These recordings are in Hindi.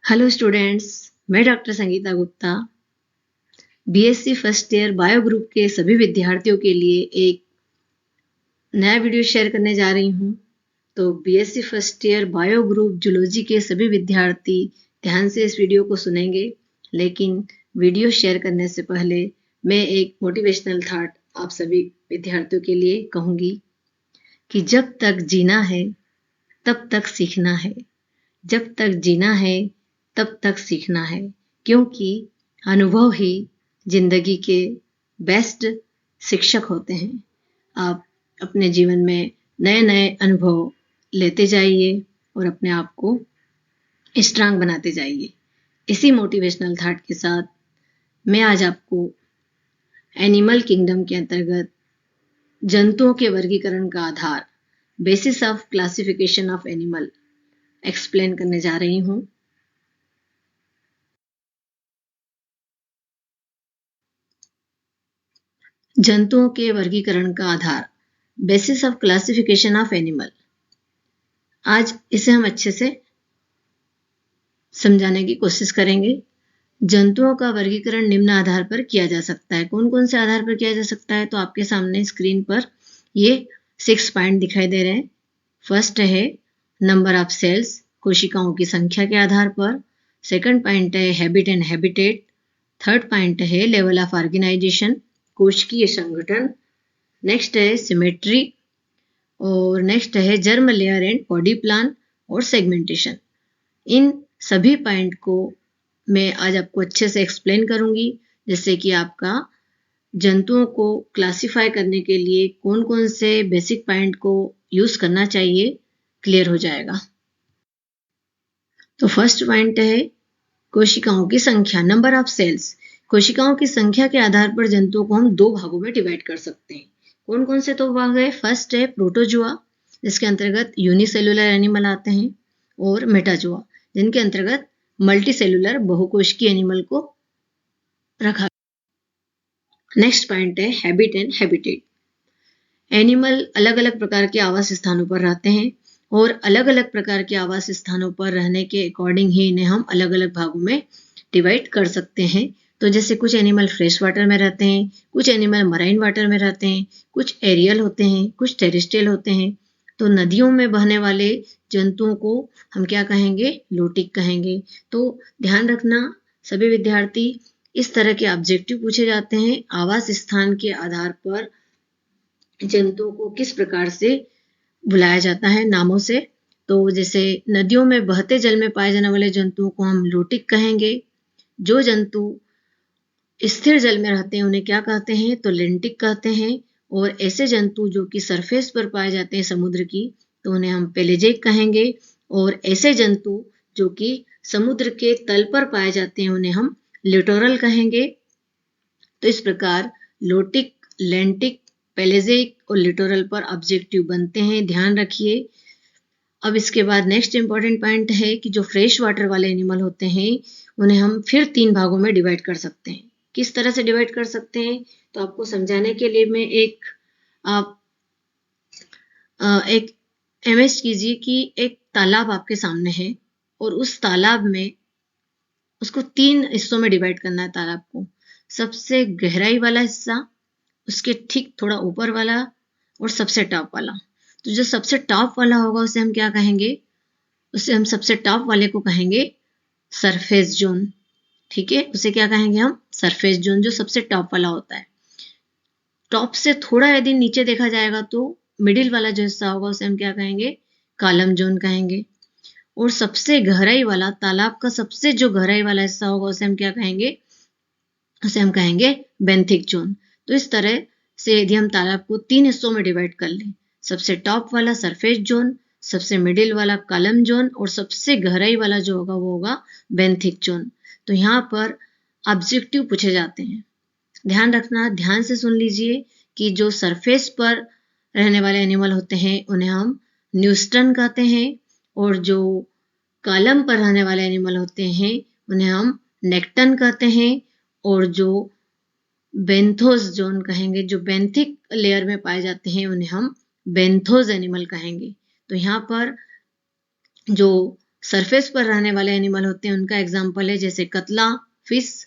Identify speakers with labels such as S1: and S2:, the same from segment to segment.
S1: हेलो स्टूडेंट्स, मैं doctor Sangeeta Gupta BSc first year bio group के सभी विद्यार्थियों के लिए एक नया वीडियो शेयर करने जा रही हूँ। तो BSc first year bio group zoology के सभी विद्यार्थी ध्यान से इस वीडियो को सुनेंगे, लेकिन वीडियो शेयर करने से पहले मैं एक मोटिवेशनल थॉट आप सभी विद्यार्थियों के लिए कहूँगी कि जब तक जीना है तब तक सीखना है। जब तक जीना है तब तक सीखना है, क्योंकि अनुभव ही जिंदगी के बेस्ट शिक्षक होते हैं। आप अपने जीवन में नए नए अनुभव लेते जाइए और अपने आप को स्ट्रांग बनाते जाइए। इसी मोटिवेशनल थॉट के साथ मैं आज आपको एनिमल किंगडम के अंतर्गत जंतुओं के वर्गीकरण का आधार, basis of classification of animal explain करने जा रही हूँ। जंतुओं के वर्गीकरण का आधार, basis of classification of animal. आज इसे हम अच्छे से समझाने की कोशिश करेंगे। जंतुओं का वर्गीकरण निम्न आधार पर किया जा सकता है। कौन कौन से आधार पर किया जा सकता है? तो आपके सामने स्क्रीन पर ये 6 पॉइंट दिखाई दे रहे हैं। फर्स्ट है नंबर ऑफ सेल्स, कोशिकाओं की संख्या के आधार पर। सेकंड पॉइंट है habit and habitat. Third point है लेवल ऑफ ऑर्गेनाइजेशन, कोशिकीय संगठन। नेक्स्ट है सिमेट्री, और नेक्स्ट है germ layer and body plan और सेगमेंटेशन। इन सभी पॉइंट को मैं आज आपको अच्छे से एक्सप्लेन करूंगी, जिससे कि आपका जंतुओं को क्लासिफाई करने के लिए कौन कौन से बेसिक पॉइंट को यूज करना चाहिए क्लियर हो जाएगा। तो फर्स्ट पॉइंट है कोशिकाओं की संख्या, नंबर ऑफ सेल्स। कोशिकाओं की संख्या के आधार पर जंतुओं को हम 2 भागों में डिवाइड कर सकते हैं। कौन कौन से 2 भाग है? फर्स्ट है प्रोटोजुआ, जिसके अंतर्गत यूनिसेलुलर एनिमल आते हैं, और मेटाजुआ, जिनके अंतर्गत मल्टीसेलुलर बहुकोशिकीय एनिमल को रखा। नेक्स्ट पॉइंट है हैबिट एंड हैबिटेट। एनिमल अलग अलग प्रकार के आवास स्थानों पर रहते हैं, और अलग अलग प्रकार के आवास स्थानों पर रहने के अकॉर्डिंग ही इन्हें हम अलग अलग भागों में डिवाइड कर सकते हैं। तो जैसे कुछ एनिमल फ्रेश वाटर में रहते हैं, कुछ एनिमल मराइन वाटर में रहते हैं, कुछ एरियल होते हैं, कुछ टेरेस्ट्रियल होते हैं। तो नदियों में बहने वाले जंतुओं को हम क्या कहेंगे? लोटिक कहेंगे। तो ध्यान रखना सभी विद्यार्थी, इस तरह के ऑब्जेक्टिव पूछे जाते हैं। आवास स्थान के आधार पर जंतुओं को किस प्रकार से बुलाया जाता है नामों से। तो जैसे नदियों में बहते जल में पाए जाने वाले जंतुओं को हम लोटिक कहेंगे। जो जंतु स्थिर जल में रहते हैं उन्हें क्या कहते हैं? तो लेंटिक कहते हैं। और ऐसे जंतु जो कि सरफेस पर पाए जाते हैं समुद्र की, तो उन्हें हम पेलेजिक कहेंगे। और ऐसे जंतु जो कि समुद्र के तल पर पाए जाते हैं उन्हें हम लिटोरल कहेंगे। तो इस प्रकार लोटिक, लेंटिक, पेलेजिक और लिटोरल पर ऑब्जेक्टिव बनते हैं, ध्यान रखिए। अब इसके बाद नेक्स्ट इंपॉर्टेंट पॉइंट है कि जो फ्रेश वाटर वाले एनिमल होते हैं उन्हें हम फिर 3 भागों में डिवाइड कर सकते हैं। किस तरह से डिवाइड कर सकते हैं? तो आपको समझाने के लिए मैं आप एक इमेज कीजिए कि एक तालाब आपके सामने है, और उस तालाब में उसको 3 हिस्सों में डिवाइड करना है तालाब को। सबसे गहराई वाला हिस्सा, उसके ठीक थोड़ा ऊपर वाला, और सबसे टॉप वाला। तो जो सबसे टॉप वाला होगा उसे हम क्या कहेंगे? उसे हम सबसे टॉप वाले को कहेंगे सरफेस जोन। ठीक है, उसे क्या कहेंगे हम? सरफेस जोन, जो सबसे टॉप वाला होता है। टॉप से थोड़ा यदि नीचे देखा जाएगा तो मिडिल वाला जो हिस्सा होगा उसे हम क्या कहेंगे? कॉलम जोन कहेंगे। और सबसे गहराई वाला, तालाब का सबसे जो गहराई वाला हिस्सा होगा उसे हम क्या कहेंगे? उसे हम कहेंगे बेंथिक जोन। तो इस तरह से यदि हम तालाब को 3 हिस्सों में डिवाइड कर लें, सबसे टॉप वाला सरफेस जोन, सबसे मिडिल वाला कॉलम जोन, और सबसे गहराई वाला जो होगा वो होगा बेंथिक जोन। तो यहाँ पर ऑब्जेक्टिव पूछे जाते हैं। ध्यान रखना, ध्यान से सुन लीजिए कि जो सरफेस पर रहने वाले एनिमल होते हैं उन्हें हम न्यूस्टन कहते हैं, और जो कॉलम पर रहने वाले एनिमल होते हैं उन्हें हम नेक्टन कहते हैं, और जो बेंथोस जोन कहेंगे, जो बेंथिक लेयर में पाए जाते हैं उन्हें हम बेंथोस एनिमल कहेंगे। तो यहाँ पर जो सरफेस पर रहने वाले एनिमल होते हैं उनका एग्जाम्पल है जैसे कतला फिश,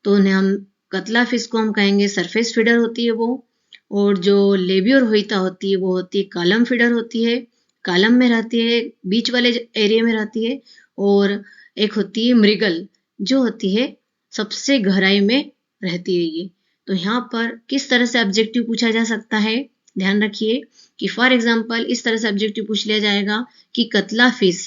S1: तो उन्हें हम कतला फिश को हम कहेंगे सरफेस फीडर होती है वो। और जो लेबियोरहोइता होती है वो होती है कॉलम फीडर होती है, कॉलम में रहती है, बीच वाले एरिया में रहती है। और एक होती है मृगल जो होती है सबसे गहराई में रहती है ये। तो यहाँ पर किस तरह से ऑब्जेक्टिव पूछा जा सकता है, ध्यान रखिए कि फॉर एग्जाम्पल इस तरह से ऑब्जेक्टिव पूछ लिया जाएगा कि कतला फिश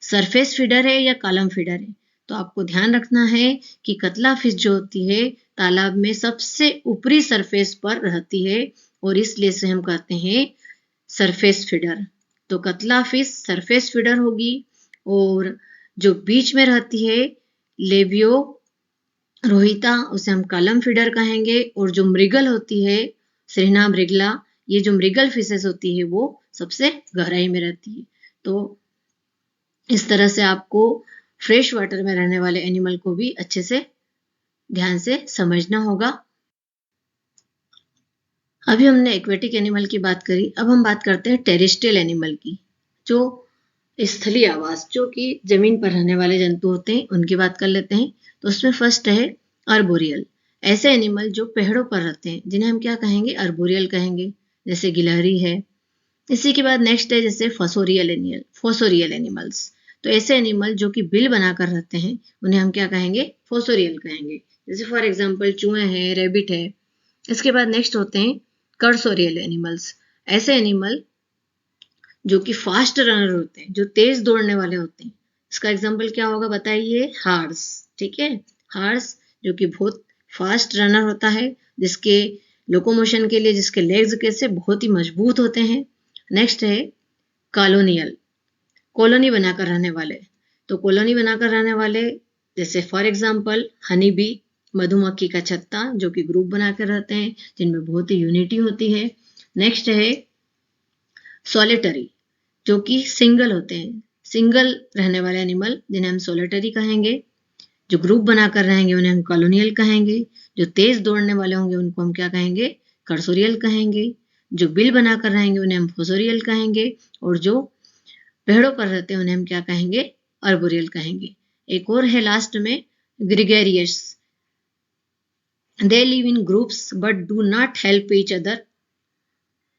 S1: सरफेस फीडर है या कॉलम फीडर है। तो आपको ध्यान रखना है कि कतला फिश जो होती है तालाब में सबसे ऊपरी सरफेस पर रहती है और इसलिए से हम कहते हैं सरफेस फीडर। तो कतला फिश सरफेस फीडर होगी। और जो बीच में रहती है लेबियो रोहिता उसे हम कॉलम फीडर कहेंगे। और जो मृगल होती है सेरिना मृगला, ये जो मृगल फिशेस होती है वो सबसे गहराई में रहती है। तो इस तरह से आपको फ्रेश वाटर में रहने वाले एनिमल को भी अच्छे से ध्यान से समझना होगा। अभी हमने एक्वेटिक एनिमल की बात करी, अब हम बात करते हैं टेरेस्ट्रियल एनिमल की, जो स्थलीय आवास, जो कि जमीन पर रहने वाले जंतु होते हैं उनकी बात कर लेते हैं। तो उसमें फर्स्ट है अर्बोरियल, ऐसे एनिमल जो पेड़ों पर रहते हैं जिन्हें हम क्या कहेंगे, अर्बोरियल कहेंगे, जैसे गिलहरी है। इसी के बाद नेक्स्ट है जैसे फोसोरियल एनिमल्स, तो ऐसे एनिमल जो कि बिल बनाकर रहते हैं उन्हें हम क्या कहेंगे, फोसोरियल कहेंगे, जैसे फॉर एग्जांपल चूहे हैं, रेबिट है। इसके बाद नेक्स्ट होते हैं कर्सोरियल एनिमल्स, ऐसे एनिमल जो कि फास्ट रनर होते हैं, जो तेज दौड़ने वाले होते हैं। इसका एग्जांपल क्या होगा बताइए, हार्स, ठीक है, हार्स जो कि बहुत फास्ट रनर होता है, जिसके लोकोमोशन के लिए जिसके लेग्स कैसे बहुत ही मजबूत होते हैं। नेक्स्ट है कॉलोनियल, कॉलोनी बनाकर रहने वाले। तो कॉलोनी बनाकर रहने वाले जैसे फॉर एग्जांपल हनी बी, मधुमक्खी का छत्ता, जो कि ग्रुप बनाकर रहते हैं जिनमें बहुत ही यूनिटी होती है। नेक्स्ट है सॉलिटरी, जो कि सिंगल होते हैं, सिंगल रहने वाले एनिमल जिन्हें हम सॉलिटरी कहेंगे। जो ग्रुप बनाकर रहेंगे उन्हें हम कॉलोनियल कहेंगे। जो तेज दौड़ने वाले होंगे उनको हम क्या कहेंगे, कर्सोरियल कहेंगे। जो बिल बनाकर रहेंगे उन्हें हम फोसोरियल कहेंगे। और जो पेड़ों पर रहते हैं उन्हें हम क्या कहेंगे, अर्बोरियल कहेंगे। एक और है लास्ट में gregarious, they live in groups but do not help each other,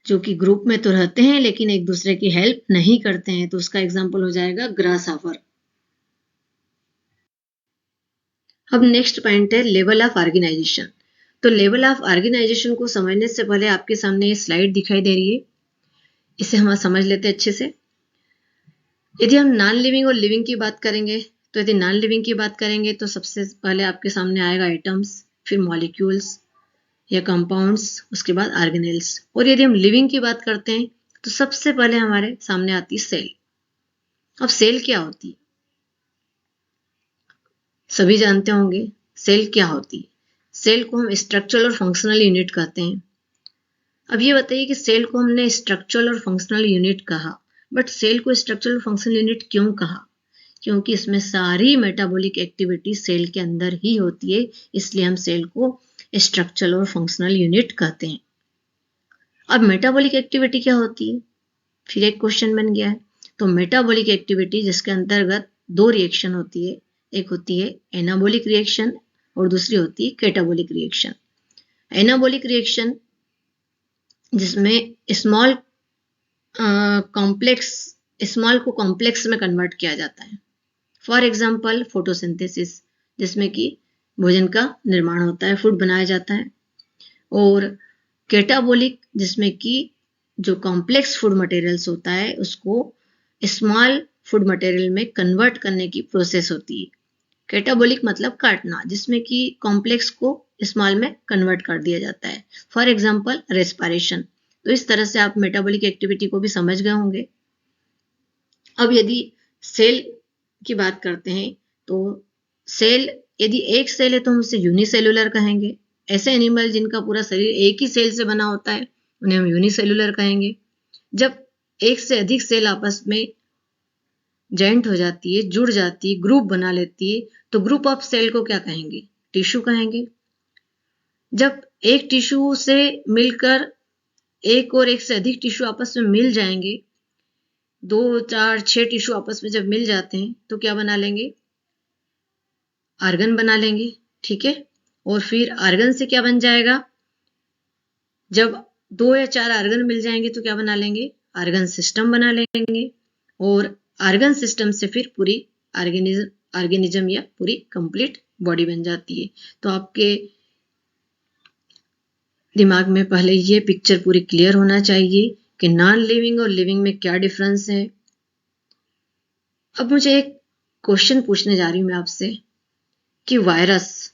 S1: जो कि ग्रुप में तो रहते हैं लेकिन एक दूसरे की हेल्प नहीं करते हैं। तो उसका एग्जाम्पल हो जाएगा ग्रासहॉपर। अब नेक्स्ट पॉइंट है लेवल ऑफ ऑर्गेनाइजेशन। तो लेवल ऑफ ऑर्गेनाइजेशन को समझने से पहले आपके सामने ये स्लाइड दिखाई दे रही है, इसे हम समझ लेते हैं अच्छे से। यदि हम नॉन लिविंग और लिविंग की बात करेंगे, तो यदि नॉन लिविंग की बात करेंगे तो सबसे पहले आपके सामने आएगा एटम्स, फिर मॉलिक्यूल्स या कंपाउंड्स, उसके बाद ऑर्गेनेल्स। और यदि हम लिविंग की बात करते हैं तो सबसे पहले हमारे सामने आती है सेल। अब सेल क्या होती है, सभी जानते होंगे सेल क्या होती है। सेल को हम स्ट्रक्चरल और फंक्शनल यूनिट कहते हैं। अब ये बताइए कि सेल को हमने स्ट्रक्चरल और फंक्शनल यूनिट कहा, बट सेल को स्ट्रक्चरल और फंक्शनल यूनिट क्यों कहा, क्योंकि इसमें सारी मेटाबॉलिक एक्टिविटी सेल के अंदर ही होती है, इसलिए हम सेल को स्ट्रक्चरल और फंक्शनल यूनिट कहते हैं। अब मेटाबॉलिक एक्टिविटी क्या होती है, फिर एक क्वेश्चन बन गया है। तो मेटाबॉलिक एक्टिविटी जिसके अंतर्गत दो रिएक्शन होती है, एक होती है एनाबॉलिक रिएक्शन और दूसरी होती है कैटाबॉलिक रिएक्शन। एनाबॉलिक रिएक्शन जिसमें स्मॉल को कॉम्प्लेक्स में कन्वर्ट किया जाता है। फॉर एग्जाम्पल फोटोसिंथेसिस, जिसमें कि भोजन का निर्माण होता है, फूड बनाया जाता है। और कैटाबॉलिक जिसमें कि जो कॉम्प्लेक्स फूड मटेरियल्स होता है उसको स्मॉल फूड मटेरियल में कन्वर्ट करने की प्रोसेस होती है। कैटाबॉलिक मतलब काटना, जिसमें कि कॉम्प्लेक्स को स्मॉल में कन्वर्ट कर दिया जाता है। For example respiration. तो इस तरह से आप मेटाबॉलिक एक्टिविटी को भी समझ गए होंगे। अब यदि सेल की बात करते हैं तो सेल, यदि एक सेल है तो हम उसे यूनिसेलुलर कहेंगे। ऐसे एनिमल जिनका पूरा शरीर एक ही सेल से बना होता है उन्हें हम यूनिसेलुलर कहेंगे। जब एक से अधिक सेल आपस में जॉइंट हो जाती है, जुड़ जाती है, ग्रुप बना लेती है, तो ग्रुप ऑफ सेल को क्या कहेंगे, टिश्यू कहेंगे। जब एक टिश्यू से मिलकर एक और एक से अधिक टिश्यू आपस में मिल जाएंगे 2, 4, 6 टिश्यू आपस में जब मिल जाते हैं तो क्या बना लेंगे? आर्गन बना लेंगे, ठीक है। और फिर आर्गन से क्या बन जाएगा? जब 2 या 4 आर्गन मिल जाएंगे तो क्या बना लेंगे? आर्गन सिस्टम बना लेंगे। और आर्गन सिस्टम से फिर पूरी ऑर्गेनिज्म या पूरी कंप्लीट बॉडी बन जाती है। तो आपके दिमाग में पहले ये पिक्चर पूरी क्लियर होना चाहिए कि नॉन लिविंग और लिविंग में क्या डिफरेंस है। अब मुझे एक क्वेश्चन पूछने जा रही हूँ मैं आपसे कि वायरस,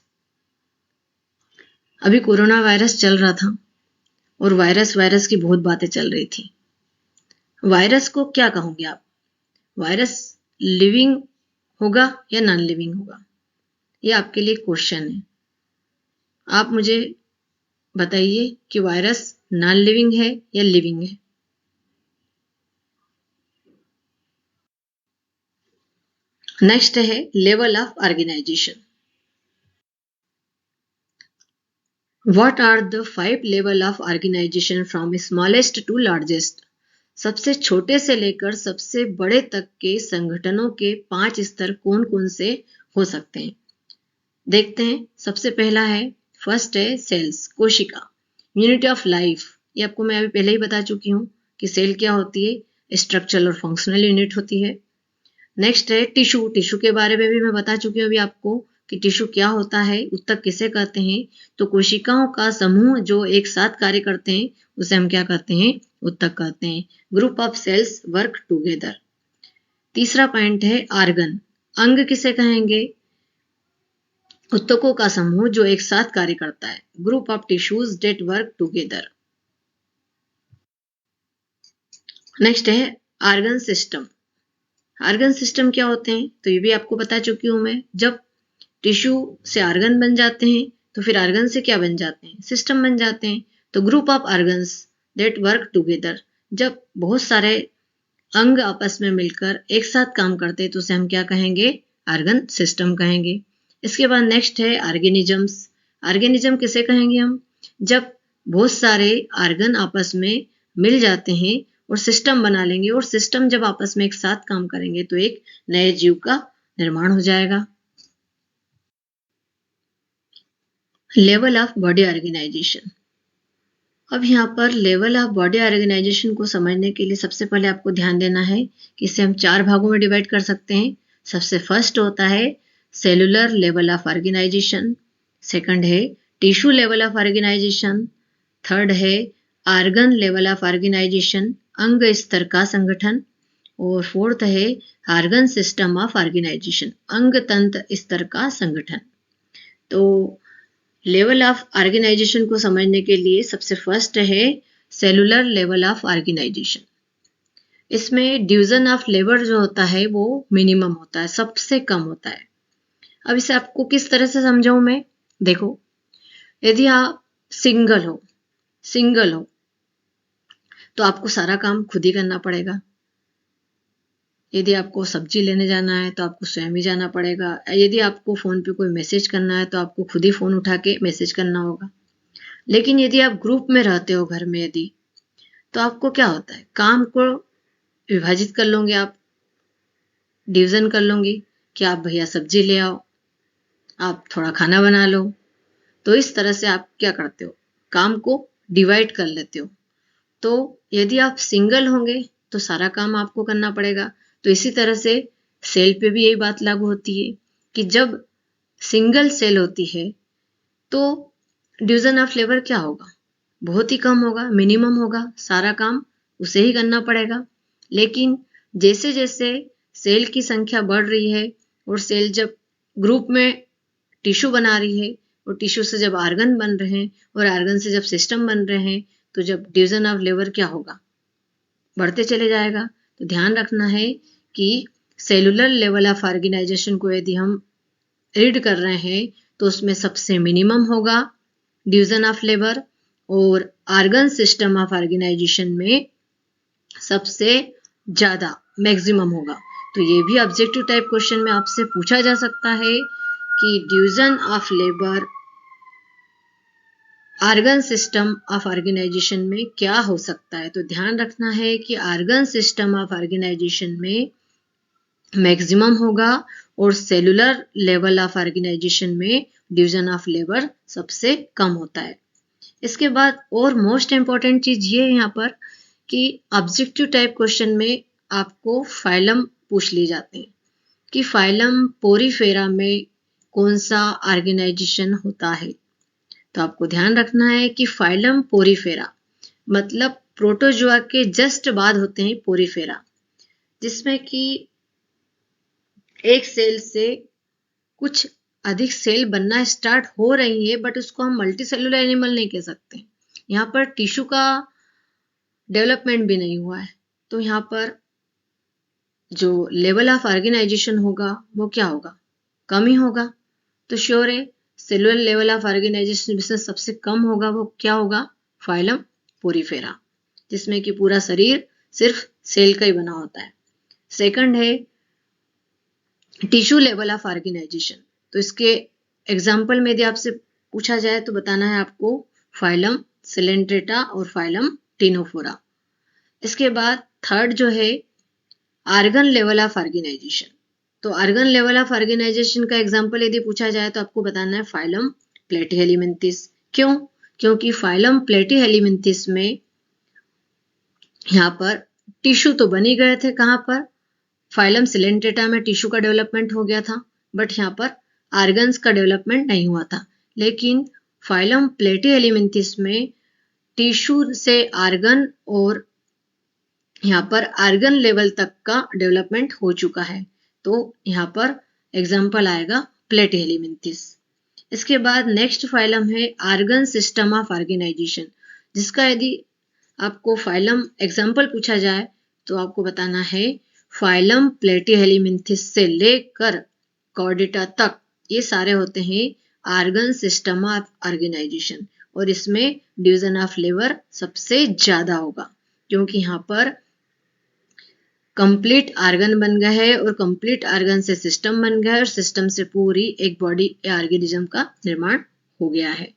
S1: अभी कोरोना वायरस चल रहा था और वायरस की बहुत बातें चल रही थी। वायरस को क्या कहोगे आप? वायरस लिविंग होगा या नॉन लिविंग होगा? ये आपके लिए क्वेश्चन है। आप मुझे बताइए कि वायरस नॉन लिविंग है या लिविंग है। नेक्स्ट है level of organisation. What are the 5 level of organisation from smallest to largest? सबसे छोटे से लेकर सबसे बड़े तक के संगठनों के 5 स्तर कौन कौन से हो सकते हैं? देखते हैं। सबसे पहला है, फर्स्ट है सेल्स, कोशिका, यूनिट ऑफ लाइफ। ये आपको मैं अभी पहले ही बता चुकी हूँ कि सेल क्या होती है, स्ट्रक्चरल और फंक्शनल यूनिट होती है। नेक्स्ट है टिश्यू। टिश्यू के बारे में भी मैं बता चुकी हूँ अभी आपको कि टिश्यू क्या होता है, ऊतक किसे कहते हैं। तो कोशिकाओं का समूह जो एक साथ कार्य करते हैं उसे हम क्या कहते हैं? ऊतक कहते हैं। Group of cells work together. तीसरा पॉइंट है आर्गन। अंग किसे कहेंगे? ऊतकों का समूह जो एक साथ कार्य करता है। Group of tissues that work together. Next है आर्गन सिस्टम। आर्गन सिस्टम क्या होते हैं? तो ये भी आपको बता चुकी हूं मैं। जब टिश्यू से आर्गन बन जाते हैं तो फिर आर्गन से क्या बन जाते हैं? सिस्टम बन जाते हैं। तो group of organs that work together. जब बहुत सारे अंग आपस में मिलकर एक साथ काम करते हैं तो उसे हम क्या कहेंगे? आर्गन सिस्टम कहेंगे। इसके बाद नेक्स्ट है ऑर्गेनिजम्स। ऑर्गेनिज्म किसे कहेंगे हम? जब बहुत सारे आर्गन आपस में मिल जाते हैं और सिस्टम बना लेंगे, और सिस्टम जब आपस में एक साथ काम करेंगे तो एक नए जीव का निर्माण हो जाएगा। Level of body organisation. अब यहाँ पर लेवल ऑफ बॉडी ऑर्गेनाइजेशन को समझने के लिए सबसे पहले आपको ध्यान देना है कि इसे हम 4 भागों में डिवाइड कर सकते हैं। सबसे फर्स्ट होता है cellular level of organisation, second है tissue level of organisation, third है आर्गन लेवल ऑफ ऑर्गेनाइजेशन, अंग स्तर का संगठन, और फोर्थ है आर्गन सिस्टम ऑफ ऑर्गेनाइजेशन, अंग तंत्र स्तर का संगठन। तो लेवल ऑफ ऑर्गेनाइजेशन को समझने के लिए सबसे फर्स्ट है सेलुलर लेवल ऑफ ऑर्गेनाइजेशन। इसमें डिवीजन ऑफ लेबर जो होता है वो मिनिमम होता है, सबसे कम होता है। अब इसे आपको किस तरह से समझाऊं मैं? देखो, यदि आप सिंगल हो तो आपको सारा काम खुद ही करना पड़ेगा। यदि आपको सब्जी लेने जाना है तो आपको स्वयं ही जाना पड़ेगा। यदि आपको फोन पे कोई मैसेज करना है तो आपको खुद ही फोन उठा के मैसेज करना होगा। लेकिन यदि आप ग्रुप में रहते हो घर में, यदि तो आपको क्या होता है, काम को विभाजित कर लोगे, आप डिवीजन कर लोगे कि आप भैया सब्जी ले आओ, आप थोड़ा खाना बना लो। तो इस तरह से आप क्या करते हो, काम को डिवाइड कर लेते हो। तो यदि आप सिंगल होंगे तो सारा काम आपको करना पड़ेगा। तो इसी तरह से सेल पे भी यही बात लागू होती है कि जब सिंगल सेल होती है तो डिवीजन ऑफ लेबर क्या होगा, बहुत ही कम होगा, मिनिमम होगा, सारा काम उसे ही करना पड़ेगा। लेकिन जैसे जैसे सेल की संख्या बढ़ रही है और सेल जब ग्रुप में टिश्यू बना रही है और टिश्यू से जब आर्गन बन रहे हैं और आर्गन से जब सिस्टम बन रहे हैं, तो जब डिवीजन ऑफ लेबर क्या होगा, बढ़ते चले जाएगा। तो ध्यान रखना है कि सेलुलर लेवल ऑफ ऑर्गेनाइजेशन को यदि हम रीड कर रहे हैं तो उसमें सबसे मिनिमम होगा डिवीजन ऑफ लेबर, और आर्गन सिस्टम ऑफ ऑर्गेनाइजेशन में सबसे ज्यादा मैक्सिमम होगा। तो ये भी ऑब्जेक्टिव टाइप क्वेश्चन में आपसे पूछा जा सकता है कि division of labour organ system of organisation में क्या हो सकता है? तो ध्यान रखना है कि आर्गन सिस्टम ऑफ ऑर्गेनाइजेशन में मैक्सिमम होगा और सेलुलर लेवल ऑफ ऑर्गेनाइजेशन में डिवीजन ऑफ लेबर सबसे कम होता है। इसके बाद और मोस्ट इंपॉर्टेंट चीज ये है यहाँ पर कि ऑब्जेक्टिव टाइप क्वेश्चन में आपको फाइलम पूछ लिए जाते हैं कि फाइलम पोरीफेरा में कौन सा ऑर्गेनाइजेशन होता है। तो आपको ध्यान रखना है कि फाइलम पोरीफेरा मतलब प्रोटोजोआ के जस्ट बाद होते हैं पोरीफेरा, जिसमें कि एक सेल से कुछ अधिक सेल बनना स्टार्ट हो रही है, बट उसको हम मल्टी सेलुलर एनिमल नहीं कह सकते। यहाँ पर टिश्यू का डेवलपमेंट भी नहीं हुआ है, तो यहाँ पर जो लेवल ऑफ ऑर्गेनाइजेशन होगा वो क्या होगा? कम ही होगा। तो श्योर है सेलुलर लेवल ऑफ ऑर्गेनाइजेशन जिसमें सबसे कम होगा वो क्या होगा? फाइलम पोरीफेरा, जिसमें कि पूरा शरीर सिर्फ सेल का ही बना होता है। सेकंड है टिश्यू लेवल ऑफ ऑर्गेनाइजेशन। तो इसके एग्जाम्पल में यदि आपसे पूछा जाए तो बताना है आपको फाइलम सिलेंट्रेटा और फाइलम टिनोफोरा। इसके बाद थर्ड जो है आर्गन लेवल ऑफ ऑर्गेनाइजेशन। तो आर्गन लेवल ऑफ ऑर्गेनाइजेशन का एग्जाम्पल यदि पूछा जाए तो आपको बताना है फाइलम प्लेटीहेलिमिंथिस। क्यों? क्योंकि फाइलम प्लेटीहेलिमिंथिस में यहाँ पर टिश्यू तो बन ही गए थे। कहाँ पर? फाइलम सिलेंट्रेटा में टिश्यू का डेवलपमेंट हो गया था, बट यहाँ पर आर्गन्स का डेवलपमेंट नहीं हुआ था। लेकिन फाइलम प्लेटीहेलिमिंथिस में टिश्यू से आर्गन और यहाँ पर आर्गन लेवल तक का डेवलपमेंट हो चुका है। तो यहाँ पर एग्जाम्पल आएगा प्लेटीहेलिमिंथिस। इसके बाद नेक्स्ट फाइलम है आर्गन सिस्टम ऑफ ऑर्गेनाइजेशन, जिसका यदि आपको फाइलम एग्जाम्पल पूछा जाए तो आपको बताना है फाइलम प्लेटीहेलिमिंथिस से लेकर कॉर्डेटा तक ये सारे होते हैं आर्गन सिस्टम ऑफ ऑर्गेनाइजेशन, और इसमें डिवीजन ऑफ लेबर सबसे ज्यादा होगा क्योंकि यहाँ पर कंप्लीट आर्गन बन गया है और कंप्लीट आर्गन से सिस्टम बन गया है और सिस्टम से पूरी एक बॉडी या ऑर्गेनिज्म का निर्माण हो गया है।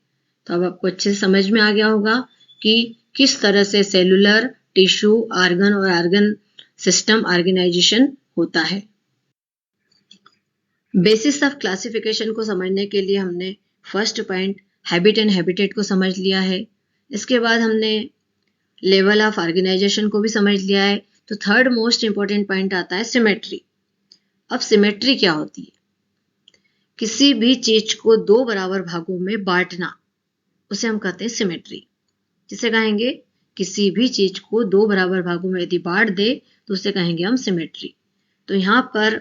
S1: तो अब आपको अच्छे से समझ में आ गया होगा कि किस तरह से सेलुलर, टिश्यू, आर्गन और आर्गन सिस्टम ऑर्गेनाइजेशन होता है। बेसिस ऑफ क्लासिफिकेशन को समझने के लिए हमने first point habit and habitat को समझ लिया है। इसके बाद हमने लेवल ऑफ ऑर्गेनाइजेशन को भी समझ लिया है। तो थर्ड मोस्ट इंपॉर्टेंट पॉइंट आता है सिमेट्री। अब सिमेट्री क्या होती है? किसी भी चीज को दो बराबर भागों में बांटना, उसे हम कहते हैं सिमेट्री। जिसे कहेंगे किसी भी चीज को दो बराबर भागों में यदि बांट दे तो उसे कहेंगे हम सिमेट्री। तो यहां पर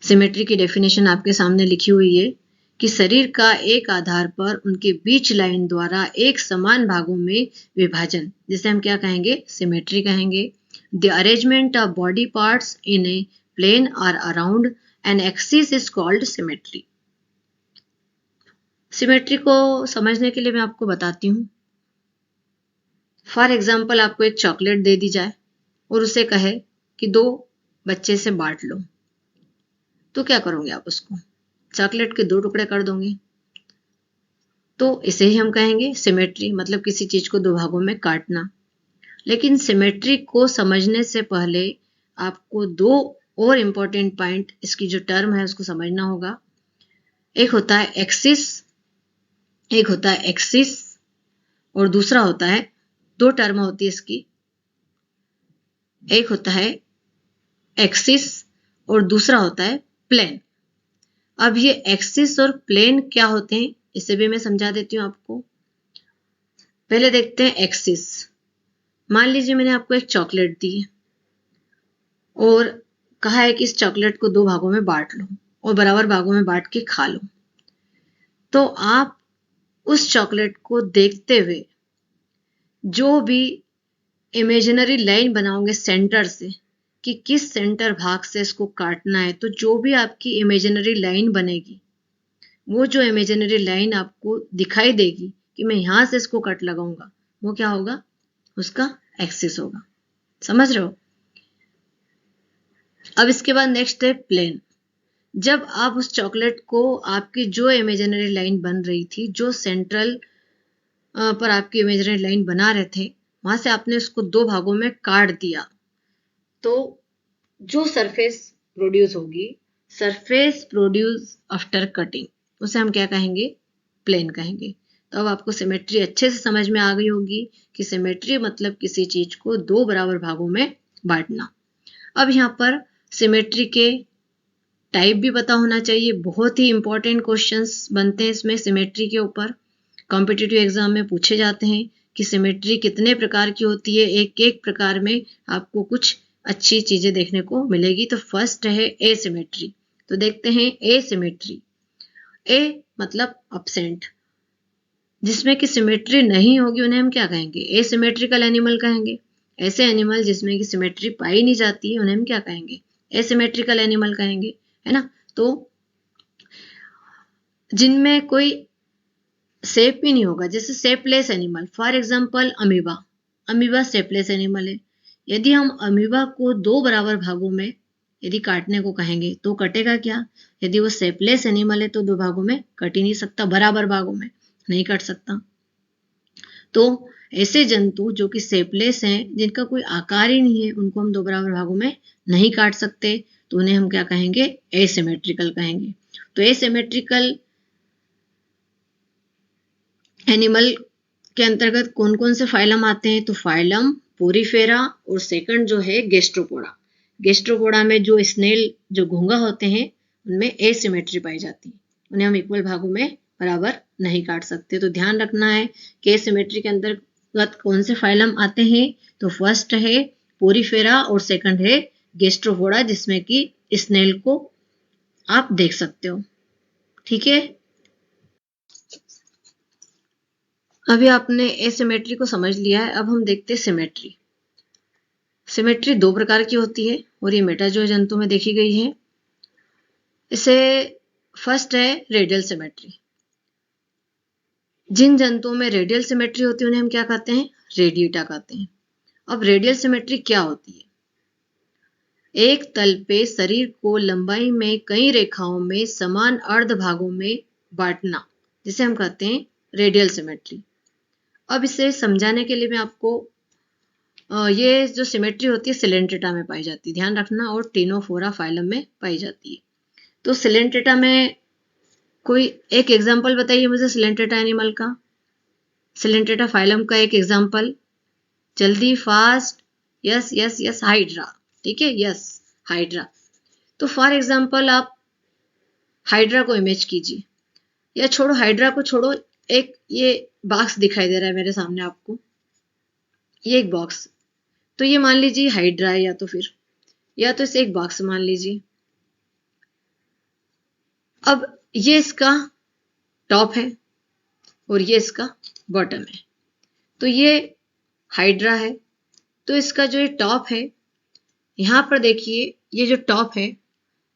S1: सिमेट्री की डेफिनेशन आपके सामने लिखी हुई है कि शरीर का एक आधार पर उनके बीच लाइन द्वारा एक समान भागों में विभाजन, जिसे हम क्या कहेंगे? सिमेट्री कहेंगे। The arrangement of body parts in a plane or around an axis is called symmetry. Symmetry को समझने के लिए मैं आपको बताती हूँ। फॉर एग्जाम्पल आपको एक चॉकलेट दे दी जाए और उसे कहे कि दो बच्चे से बांट लो, तो क्या करोगे आप? उसको चॉकलेट के दो टुकड़े कर दोगे। तो इसे ही हम कहेंगे सिमेट्री, मतलब किसी चीज को दो भागों में काटना। लेकिन सिमेट्री को समझने से पहले आपको दो और इंपॉर्टेंट पॉइंट, इसकी जो टर्म है उसको समझना होगा। एक होता है एक्सिस और दूसरा होता है, दो टर्म होती है इसकी, एक होता है एक्सिस और दूसरा होता है प्लेन। अब ये एक्सिस और प्लेन क्या होते हैं इसे भी मैं समझा देती हूँ आपको। पहले देखते हैं एक्सिस। मान लीजिए मैंने आपको एक चॉकलेट दी और कहा है कि इस चॉकलेट को दो भागों में बांट लो और बराबर भागों में बांट के खा लो। तो आप उस चॉकलेट को देखते हुए जो भी इमेजिनरी लाइन बनाओगे सेंटर से कि किस सेंटर भाग से इसको काटना है, तो जो भी आपकी इमेजिनरी लाइन बनेगी, वो जो इमेजिनरी लाइन आपको दिखाई देगी कि मैं यहां से इसको कट लगाऊंगा, वो क्या होगा? उसका एक्सिस होगा। समझ रहे हो? अब इसके बाद नेक्स्ट है प्लेन। जब आप उस चॉकलेट को आपकी जो इमेजिनरी लाइन बन रही थी, जो सेंट्रल पर आपकी इमेजिनरी लाइन बना रहे थे, वहां से आपने उसको दो भागों में काट दिया, तो जो सरफेस प्रोड्यूस होगी, सरफेस प्रोड्यूस आफ्टर कटिंग, उसे हम क्या कहेंगे? प्लेन कहेंगे। तो अब आपको सिमेट्री अच्छे से समझ में आ गई होगी कि सिमेट्री मतलब किसी चीज को दो बराबर भागों में बांटना। अब यहाँ पर सिमेट्री के टाइप भी पता होना चाहिए। बहुत ही इंपॉर्टेंट क्वेश्चंस बनते हैं इसमें सिमेट्री के ऊपर, कॉम्पिटिटिव एग्जाम में पूछे जाते हैं कि सिमेट्री कितने प्रकार की होती है। एक एक प्रकार में आपको कुछ अच्छी चीजें देखने को मिलेगी। तो फर्स्ट है एसिमेट्री। तो देखते हैं एसिमेट्री। ए मतलब अब्सेंट, जिसमें कि सिमेट्री नहीं होगी उन्हें हम क्या कहेंगे? एसिमेट्रिकल एनिमल कहेंगे। ऐसे एनिमल जिसमें कि सिमेट्री पाई नहीं जाती है उन्हें हम क्या कहेंगे? एसिमेट्रिकल एनिमल कहेंगे, है ना। तो जिनमें कोई शेप ही नहीं होगा, जैसे shapeless animal, for example amoeba. Amoeba shapeless animal है। यदि हम अमीबा को दो बराबर भागों में यदि काटने को कहेंगे तो कटेगा क्या? यदि वो शेपलेस एनिमल है तो दो भागों में कट ही नहीं सकता, बराबर भागों में नहीं कट सकता। तो ऐसे जंतु जो कि शेपलेस हैं, जिनका कोई आकार ही नहीं है, उनको हम दो बराबर भागों में नहीं काट सकते, तो उन्हें हम क्या कहेंगे? एसिमेट्रिकल कहेंगे। तो एसिमेट्रिकल एनिमल के अंतर्गत कौन कौन से फाइलम आते हैं? तो फाइलम पोरीफेरा और सेकंड जो है गेस्ट्रोपोडा। गेस्ट्रोपोडा में जो स्नेल, जो घोंघा होते हैं, उनमें एसिमेट्री पाई जाती है, उन्हें हम इक्वल भागों में बराबर नहीं काट सकते। तो ध्यान रखना है कि एसिमेट्री के अंतर्गत कौन से फाइलम आते हैं। तो फर्स्ट है पोरीफेरा और सेकंड है गेस्ट्रोपोडा, जिसमें कि स्नेल को आप देख सकते हो। ठीक है, अभी आपने एसिमेट्री को समझ लिया है। अब हम देखते हैं सिमेट्री। सिमेट्री दो प्रकार की होती है और ये मेटाजोआ जंतु में देखी गई है। इसे फर्स्ट है रेडियल सिमेट्री। जिन जंतुओं में रेडियल सिमेट्री होती है उन्हें हम क्या कहते हैं? रेडिएटा कहते हैं। अब रेडियल सिमेट्री क्या होती है? एक तल पे शरीर को लंबाई में कई रेखाओं में समान अर्ध भागों में बांटना, जिसे हम कहते हैं रेडियल सिमेट्री। अब इसे समझाने के लिए मैं आपको ये जो सिमेट्री होती है सिलेंट्रेटा में पाई जाती है, ध्यान रखना, और टिनोफोरा फाइलम में पाई जाती है। तो सिलेंट्रेटा में कोई एक एग्जांपल बताइए मुझे सिलेंट्रेटा एनिमल का, सिलेंट्रेटा फाइलम का एक एग्जांपल, जल्दी, fast. Yes yes yes, hydra. ठीक है, यस, हाइड्रा। तो फॉर एग्जांपल आप हाइड्रा को इमेज कीजिए, या छोड़ो हाइड्रा को छोड़ो, एक ये बॉक्स दिखाई दे रहा है मेरे सामने आपको, ये एक बॉक्स। तो ये मान लीजिए हाइड्रा है, या तो इसे एक बॉक्स मान लीजिए। अब ये इसका टॉप है और ये इसका बॉटम है। तो ये हाइड्रा है। तो इसका जो ये टॉप है, यहां पर देखिए ये जो टॉप है,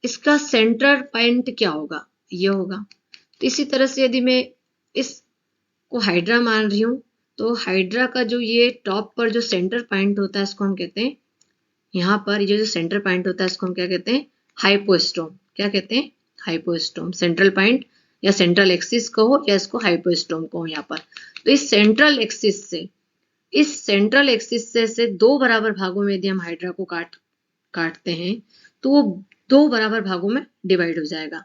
S1: इसका सेंटर पॉइंट क्या होगा? ये होगा। तो इसी तरह से यदि मैं इसको हाइड्रा मान रही हूं, तो हाइड्रा का जो ये टॉप पर जो सेंटर पॉइंट होता है, इसको हम कहते हैं, यहाँ पर ये जो सेंटर पॉइंट होता है, इसको हम क्या कहते हैं? हाइपोस्टोम। क्या कहते हैं? हाइपोस्टोम। सेंट्रल पॉइंट या सेंट्रल एक्सिस कहो या इसको हाइपोस्टोम कहो यहाँ पर। तो इस सेंट्रल एक्सिस से दो बराबर भागों में यदि हम हाइड्रा को काटते हैं तो वो दो बराबर भागों में डिवाइड हो जाएगा।